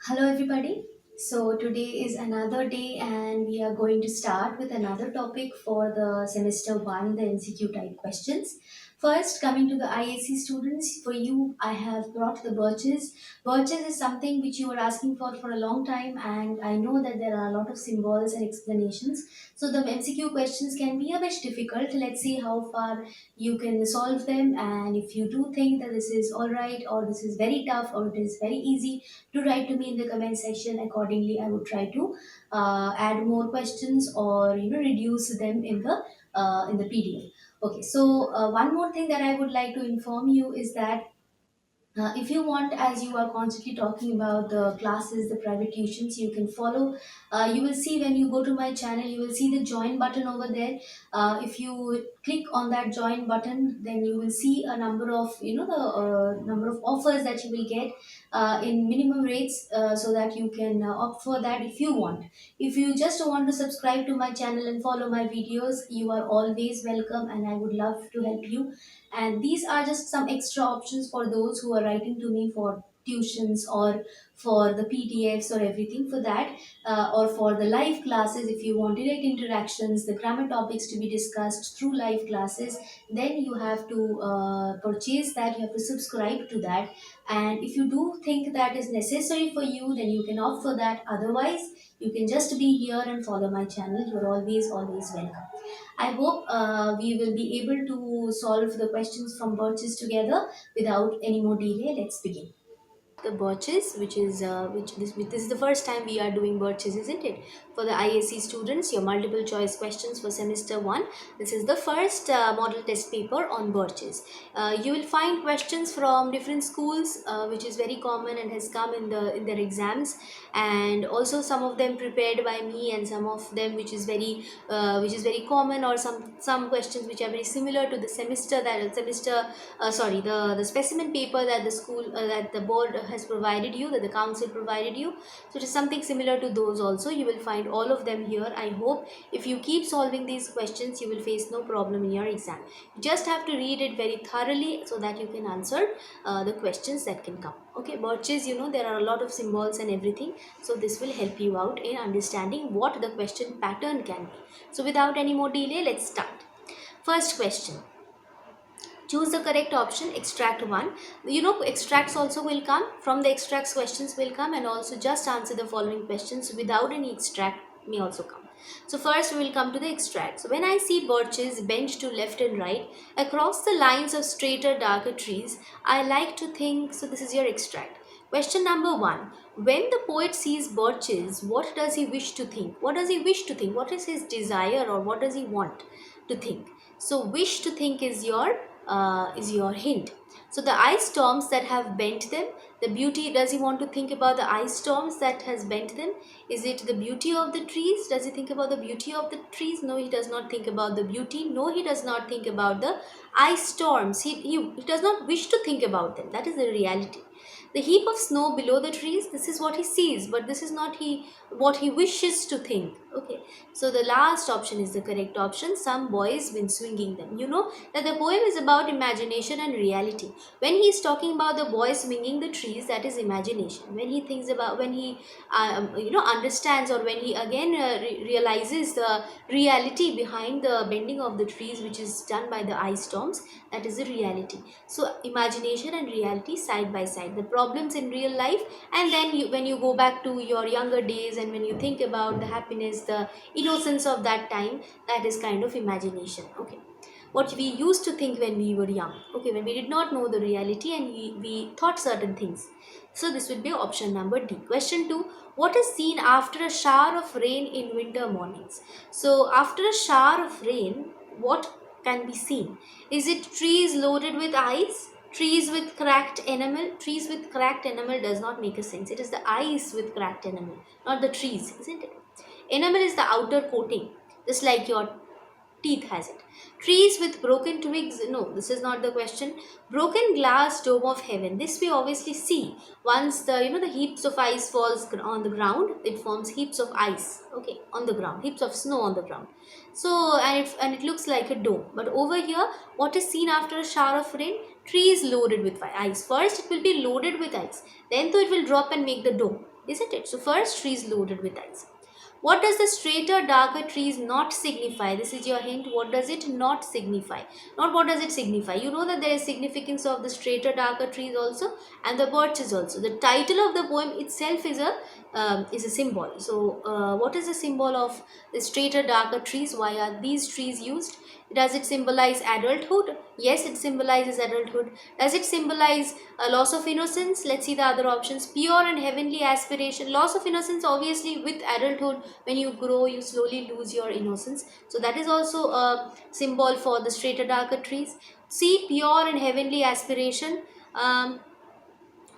Hello, everybody. So, today is another day, and we are going to start with another topic for the semester one, the MCQ type questions. First, coming to the IAC students, for you, I have brought the birches. Birches is something which you were asking for a long time, and I know that there are a lot of symbols and explanations. So, the MCQ questions can be a bit difficult. Let's see how far you can solve them, and if you do think that this is all right, or this is very tough, or it is very easy, to write to me in the comment section. Accordingly, I would try to add more questions, or reduce them in the PDF. Okay, so one more thing that I would like to inform you is that if you want, as you are constantly talking about the classes, the private tuitions, you can follow. You will see when you go to my channel, you will see the join button over there. If you click on that join button, then you will see a number of, the number of offers that you will get in minimum rates, so that you can opt for that if you want. If you just want to subscribe to my channel and follow my videos, you are always welcome, and I would love to help you. And these are just some extra options for those who are writing to me for tuitions, or for the PDFs, or everything for that, or for the live classes. If you want direct interactions, the grammar topics to be discussed through live classes, then you have to purchase that, you have to subscribe to that. And if you do think that is necessary for you, then you can opt for that. Otherwise, you can just be here and follow my channel. You're always welcome. I hope we will be able to solve the questions from Birches together without any more delay. Let's begin. The birches, which is this is the first time we are doing birches, isn't it? For the IAC students, your multiple choice questions for semester one. This is the first model test paper on birches. You will find questions from different schools, which is very common and has come in their exams, and also some of them prepared by me, and some of them which is very common, or some questions which are very similar to the the specimen paper that the school that the board has provided you, that the council provided you. So it is something similar to those also. You will find all of them here. I hope if you keep solving these questions, you will face no problem in your exam. You just have to read it very thoroughly so that you can answer the questions that can come. Okay, birches, there are a lot of symbols and everything, so this will help you out in understanding what the question pattern can be. So without any more delay, let's start. First question. Choose the correct option. Extract 1. Extracts also will come. From the extracts, questions will come, and also just answer the following questions without any extract may also come. So first we will come to the extracts. When I see birches bent to left and right across the lines of straighter darker trees, I like to think. So this is your extract. Question number 1. When the poet sees birches, what does he wish to think? What does he wish to think? What is his desire, or what does he want to think? So wish to think is your hint. So the ice storms that have bent them, the beauty, does he want to think about the ice storms that has bent them? Is it the beauty of the trees? Does he think about the beauty of the trees? No, he does not think about the beauty. No, he does not think about the ice storms. He does not wish to think about them. That is the reality. The heap of snow below the trees, this is what he sees, but this is not what he wishes to think. Okay, so the last option is the correct option. Some boys been swinging them. You know that the poem is about imagination and reality. When he is talking about the boy swinging the trees, that is imagination. When he thinks about, when he understands, or when he again realizes the reality behind the bending of the trees, which is done by the ice storms, that is the reality. So imagination and reality side by side, the problems in real life, and then when you go back to your younger days, and when you think about the happiness, the innocence of that time, that is kind of imagination. Okay, what we used to think when we were young, okay, when we did not know the reality, and we thought certain things. So this would be option number D. Question 2. What is seen after a shower of rain in winter mornings? So after a shower of rain, what can be seen? Is it trees loaded with ice? Trees with cracked enamel? Trees with cracked enamel does not make a sense. It is the ice with cracked enamel, not the trees, isn't it? Enamel is the outer coating, just like your teeth has it. Trees with broken twigs? No, this is not the question. Broken glass dome of heaven? This we obviously see. Once the heaps of ice falls on the ground, it forms heaps of ice. Okay, on the ground, heaps of snow on the ground. So and it looks like a dome. But over here, what is seen after a shower of rain? Trees loaded with ice. First, it will be loaded with ice. Then, though, it will drop and make the dome. isn't it? So first tree is loaded with ice. What does the straighter, darker trees not signify? This is your hint. What does it not signify? Not what does it signify. You know that there is significance of the straighter, darker trees also, and the birches also. The title of the poem itself is a symbol. So, what is the symbol of the straighter, darker trees? Why are these trees used? Does it symbolize adulthood? Yes, it symbolizes adulthood. Does it symbolize a loss of innocence? Let's see the other options. Pure and heavenly aspiration. Loss of innocence, obviously, with adulthood, when you grow, you slowly lose your innocence. So that is also a symbol for the straighter, darker trees. C, pure and heavenly aspiration.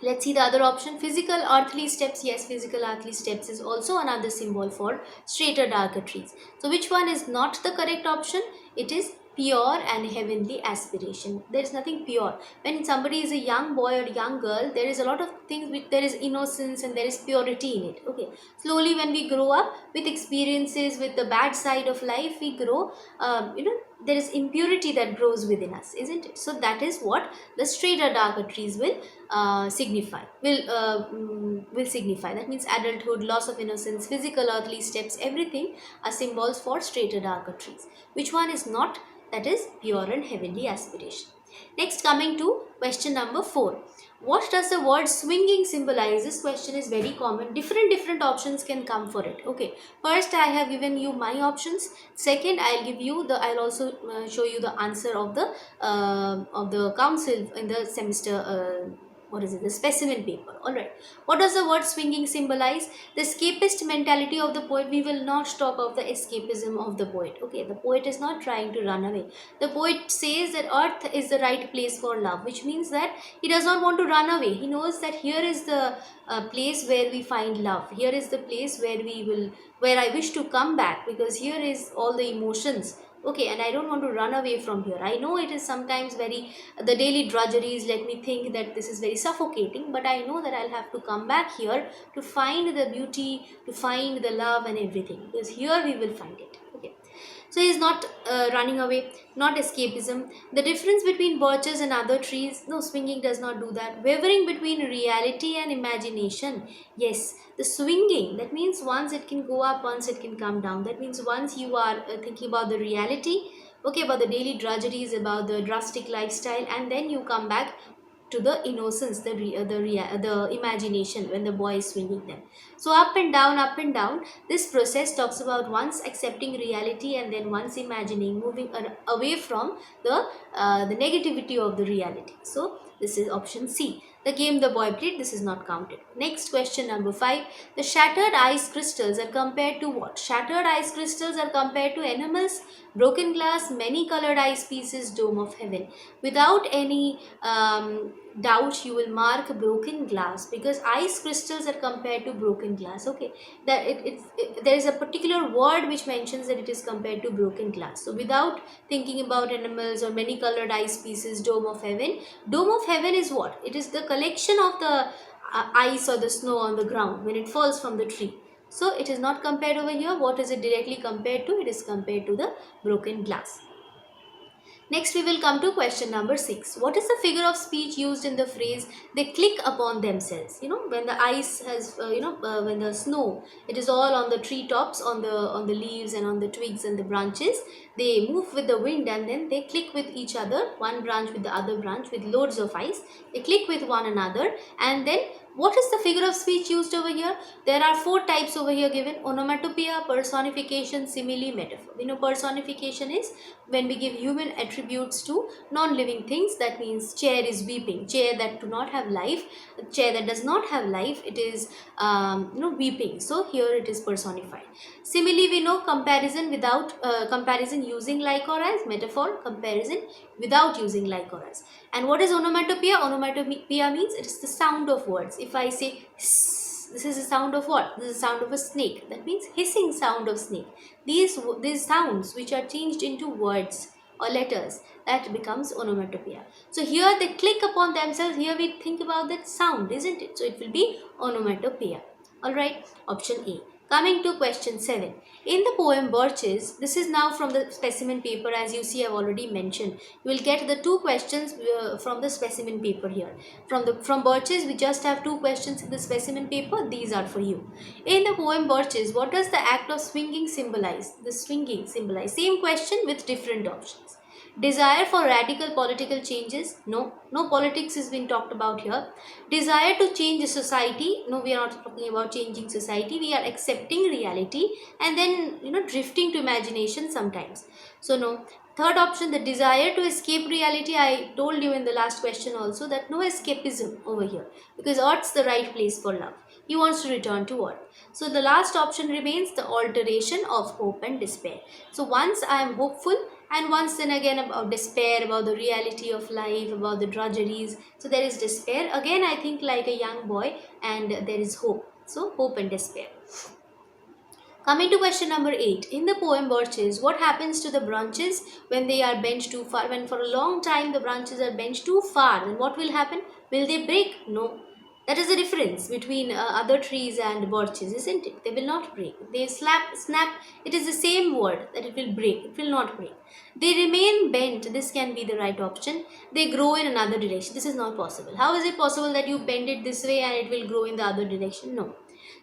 Let's see the other option. Physical earthly steps. Yes, physical earthly steps is also another symbol for straighter, darker trees. So which one is not the correct option? It is pure and heavenly aspiration. There is nothing pure. When somebody is a young boy or young girl, there is a lot of things which there is innocence and there is purity in it. Okay. Slowly when we grow up with experiences, with the bad side of life, we grow, there is impurity that grows within us, isn't it? So that is what the straighter, darker trees will signify. That means adulthood, loss of innocence, physical earthly steps, everything are symbols for straighter, darker trees. Which one is not? That is pure and heavenly aspiration. Next, coming to question number 4. What does the word swinging symbolize? This question is very common. Different options can come for it. Okay. First, I have given you my options. Second, I'll also show you the answer of the council in the semester. The specimen paper. All right. What does the word swinging symbolize? The escapist mentality of the poet. We will not talk of the escapism of the poet. Okay, the poet is not trying to run away. The poet says that earth is the right place for love, which means that he does not want to run away. He knows that here is the place where we find love. Here is the place where I wish to come back, because here is all the emotions. Okay, and I don't want to run away from here. I know it is sometimes the daily drudgeries let me think that this is very suffocating, but I know that I'll have to come back here to find the beauty, to find the love and everything, because here we will find it. Okay. So he is not running away, not escapism. The difference between birches and other trees, no, swinging does not do that. Wavering between reality and imagination. Yes, the swinging, that means once it can go up, once it can come down. That means once you are thinking about the reality, okay, about the daily drudgeries, about the drastic lifestyle, and then you come back to the innocence, the imagination when the boy is swinging them. So up and down, up and down. This process talks about once accepting reality and then once imagining, moving away from the negativity of the reality. So this is option C. The game the boy played, this is not counted. Next, question number 5. The shattered ice crystals are compared to what? Shattered ice crystals are compared to animals, broken glass, many colored ice pieces, dome of heaven. Without any doubt, you will mark broken glass, because ice crystals are compared to broken glass. Okay, that there is a particular word which mentions that it is compared to broken glass. So without thinking about animals or many colored ice pieces, dome of heaven. Dome of heaven is what? It is the collection of the ice or the snow on the ground when it falls from the tree. So it is not compared over here. What is it directly compared to? It is compared to the broken glass. Next, we will come to question number 6. What is the figure of speech used in the phrase "they click upon themselves"? You know, when the ice has, when the snow, it is all on the tree tops, on the leaves and on the twigs and the branches. They move with the wind and then they click with each other, one branch with the other branch with loads of ice. They click with one another, and then what is the figure of speech used over here? There are 4 types over here given: onomatopoeia, personification, simile, metaphor. We know personification is when we give human attributes to non-living things. That means chair is weeping, chair that do not have life, chair that does not have life, it is weeping. So here it is personified. Simile, we know comparison without comparison using like or as, metaphor comparison without using like or as. And what is onomatopoeia? Onomatopoeia means it is the sound of words. If I say hiss, this is the sound of what? This is the sound of a snake. That means hissing sound of snake. These sounds which are changed into words or letters, that becomes onomatopoeia. So here they click upon themselves. Here we think about that sound, isn't it? So it will be onomatopoeia. Alright, option A. Coming to question 7. In the poem Birches, this is now from the specimen paper, as you see I've already mentioned. You will get the two questions from the specimen paper here. From Birches, we just have two questions in the specimen paper. These are for you. In the poem Birches, what does the act of swinging symbolize? The swinging symbolize. Same question with different options. Desire for radical political changes? No, no politics is being talked about here. Desire to change society? No, we are not talking about changing society. We are accepting reality and then, drifting to imagination sometimes. So no. Third option, the desire to escape reality. I told you in the last question also that no escapism over here, because Earth's the right place for love. He wants to return to Earth. So the last option remains the alteration of hope and despair. So once I am hopeful, and once then again about despair, about the reality of life, about the drudgeries. So there is despair. Again, I think like a young boy, and there is hope. So hope and despair. Coming to question number 8. In the poem Birches, what happens to the branches when they are bent too far? When for a long time the branches are bent too far, then what will happen? Will they break? No. That is the difference between other trees and birches, isn't it? They will not break. They snap. It is the same word that it will break. It will not break. They remain bent. This can be the right option. They grow in another direction. This is not possible. How is it possible that you bend it this way and it will grow in the other direction? No.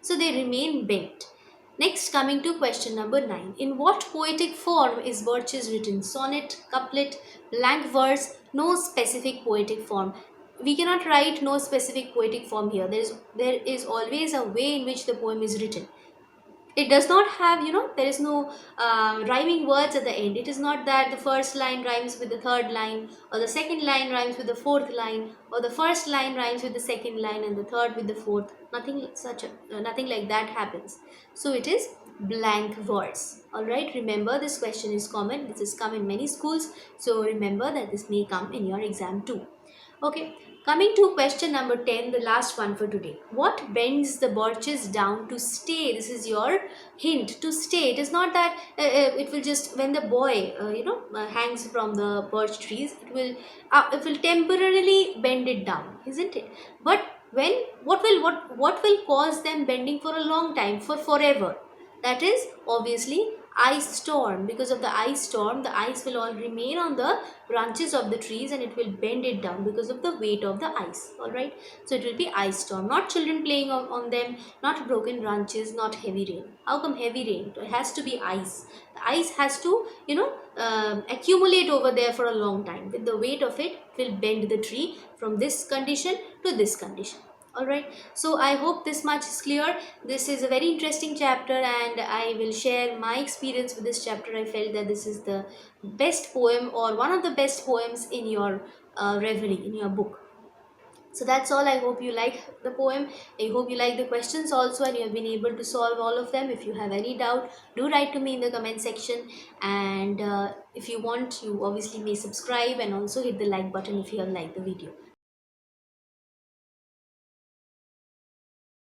So they remain bent. Next, coming to question number 9. In what poetic form is Birches written? Sonnet, couplet, blank verse, no specific poetic form. We cannot write no specific poetic form here. There is always a way in which the poem is written. It does not have, there is no rhyming words at the end. It is not that the first line rhymes with the third line, or the second line rhymes with the fourth line, or the first line rhymes with the second line and the third with the fourth. Nothing like that happens. So it is blank verse. All right, remember this question is common. This has come in many schools, so remember that this may come in your exam too. Okay, coming to question number 10, the last one for today. What bends the birches down to stay? This is your hint, to stay. It is not that it will just, when the boy, hangs from the birch trees, it will temporarily bend it down, isn't it? But what will cause them bending for a long time, for forever? That is obviously ice storm. Because of the ice storm, the ice will all remain on the branches of the trees and it will bend it down because of the weight of the ice. All right, so it will be ice storm, not children playing on them, not broken branches, not heavy rain. How come heavy rain? It has to be ice. The ice has to accumulate over there for a long time. With the weight of it will bend the tree from this condition to this condition. All right, so I hope this much is clear. This is a very interesting chapter and I will share my experience with this chapter. I felt that this is the best poem, or one of the best poems in your reverie, in your book. So that's all. I hope you like the poem. I hope you like the questions also and you have been able to solve all of them. If you have any doubt, do write to me in the comment section. And if you want, you obviously may subscribe and also hit the like button if you have liked the video.